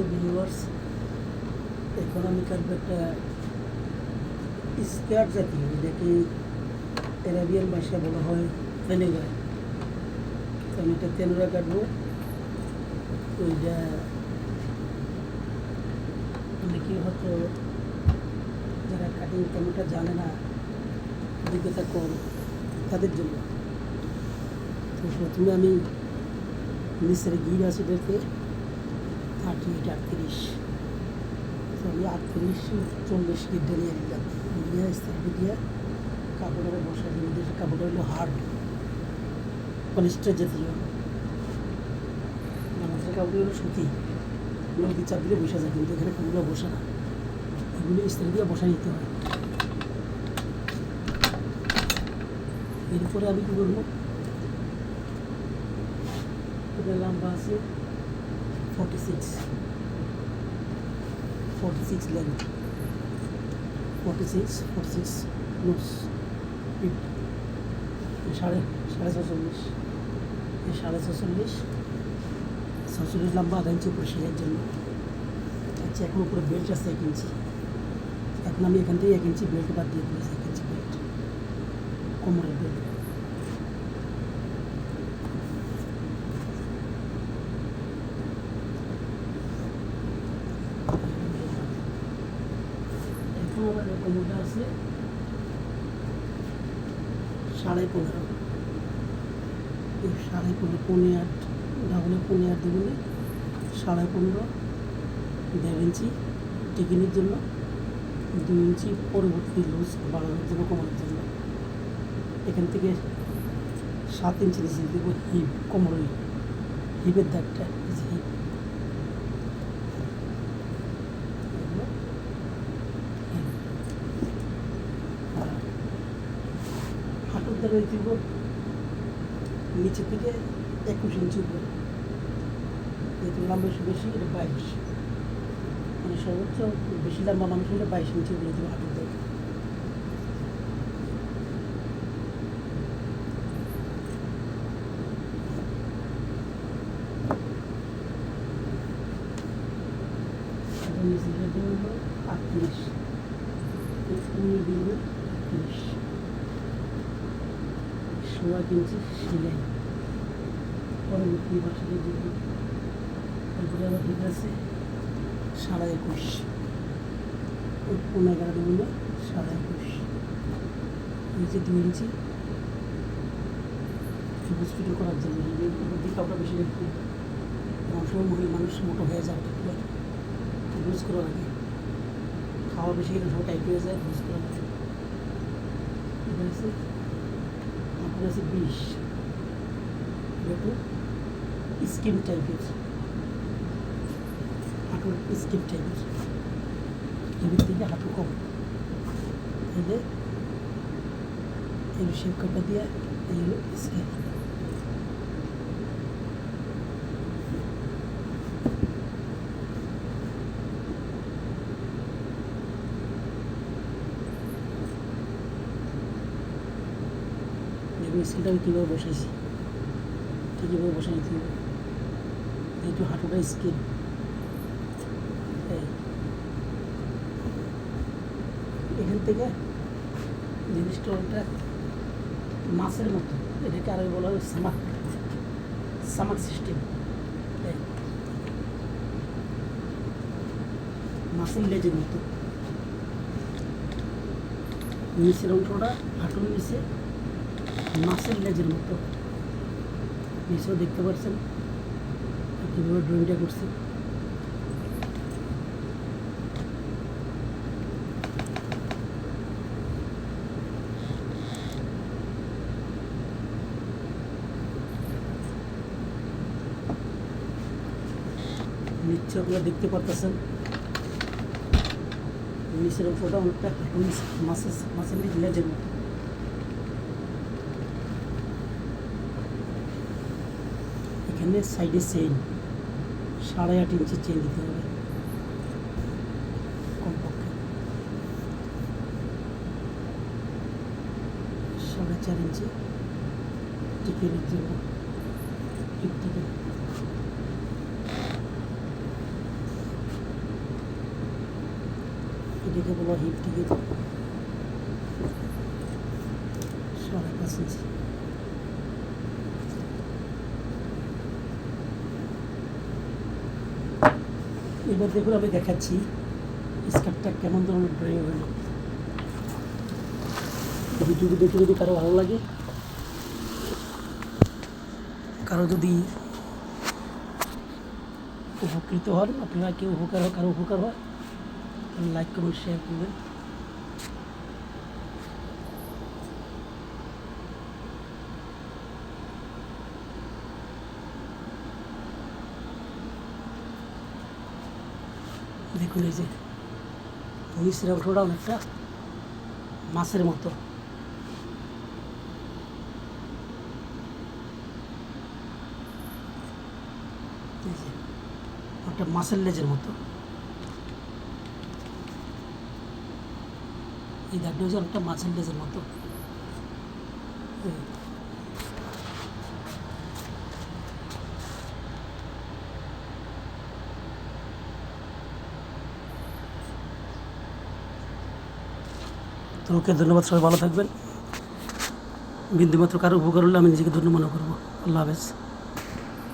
Viewers, এখন আমি কাটবো একটা স্কার্ট জাতীয়, এটাকে অ্যারাবিয়ান ভাষায় বলা হয় তেনুরা। তো আমি একটা তেনুরা কাটবো। ওইটা অনেকেই হয়তো যারা কাটিং তেমনটা জানে না, অভিজ্ঞতা কম, তাদের জন্য। তো প্রথমে আমি নিচের গির আছে এটাকে 38-38, তো আমি 38-40 গিরটা নিয়ে নিলাম, নিয়ে স্থাপি দিয়ে কাপড়টা বসাই দিলাম। দেশের কাপড়টা হলো হার্ড পলিস্টার জাতীয়, আমাদের কাপড় হলো সুতি, নদী চাপ দিলে বসে যায়, কিন্তু এখানে কাপড়গুলো বসে না, এগুলো স্থায়ী দিয়ে বসাই নিতে হয়। এরপরে আমি কী করবো, এটা লম্বা আছে 46 লেন্থ, 46 নোস, সাড়ে 46, এই 46 লম্বা, 1/2 ইঞ্চি উপরে সেলাইয়ের জন্য। আচ্ছা, এখন উপরে বেল্ট আছে 1 ইঞ্চি, এখন আমি এখান থেকে 1 ইঞ্চি বেল্ট বাদ দিয়ে দিয়েছি, 1 ইঞ্চি বেল্ট, কোমরের বেল্ট। এখন আমার কোমরটা আছে 15.5, এই 15.5, 15.8, ডাবলে 15.8 দ্বিগুণে 15.5, 1.5 ইঞ্চি টিকিনের জন্য, 2 ইঞ্চি পরবর্তী লুজ বাড়ানোর জন্য কোমরের জন্য। এখান থেকে 7 ইঞ্চি নিচে দেবো হিপ, কোমরের হিপের দাগটা, হিপ। হাঁটুর দ্বারা দিব নিচে থেকে 21 ইঞ্চি উপরে, যেহেতু লম্বা বেশি, এটা 22, মানে সর্বোচ্চ বেশি লম্বা মানুষ হলে 22 ইঞ্চি উপরে দেবো হাঁটুর দ্বারা। নিচে হলো 38, 16 ইঞ্চি সেলাই, পরবর্তী বাসায় দিব। তারপরে আবার ঠিক আছে 21.5, ওই 15.11 দেবো না, 21.5, নিচে 2 ইঞ্চি হসপিটাল করার জন্য। দিকে কাপড়টা বেশি রাখবো, অনেক সময় মহিলা মানুষ মোটো হয়ে যায়, লুজ করা লাগে, খাওয়া বেশি গেলে সব টাইট হয়ে যায়, লুজ করা লাগে। এটা আছে আপনার আছে 20, একটু স্কিন টাইপের, হাঁটুর স্কিন টাইপের, এর থেকে হাঁটু কম, তাহলে এই শেপ কাটা দিয়ে এই হলো স্কেল। স্কেলটা আমি কীভাবে বসাইছি, কীভাবে বসাই নিতে হবে, যেহেতু হাঁটুটা স্কিন, এখান থেকে জিনিসটা ওটা মাছের মতো, এটাকে আরও বলা হয় সামাক সিস্টেম, মাছের লেজের মতো। নিচের অংশটা হাঁটুর নিচে মাছের লেজের মতো, নিচেও দেখতে পাচ্ছেন কীভাবে ড্রয়িংটা করছি। নিচে আপনারা দেখতে পারতেছেন নিচের অংশটা অনেকটা হাঁটুর মাছের লেজের মতো। এখানে সাইডে চেইন 8.5 ইঞ্চি চেইন দিতে হবে কমপক্ষে, 4.5 ইঞ্চি টিকিনের জন্য, টিকিট দেখে বলো হিপ থেকে 5.5 ইঞ্চি। এবার দেখুন আমি দেখাচ্ছি স্কার্টটা কেমন ধরনের ড্রয়িং হলো। ভিডিওটি দেখে যদি কারো ভালো লাগে, কারো যদি উপকৃত হন, আপনারা কেউ উপকার হয়, কারো উপকার হয়, লাইক কমেন্ট শেয়ার করবেন। দেখুন এই যে নিচের অংশটা অনেকটা মাছের মতো, এই যে একটা মাছের লেজের মতো, এই দাগটা হচ্ছে একটা মাছের লেজের মতো। তো ওকে ধন্যবাদ, সবাই ভালো থাকবেন। বিন্দুমাত্র কারো উপকার হলে আমি নিজেকে ধন্য মনে করবো। আল্লাহ হাফেজ।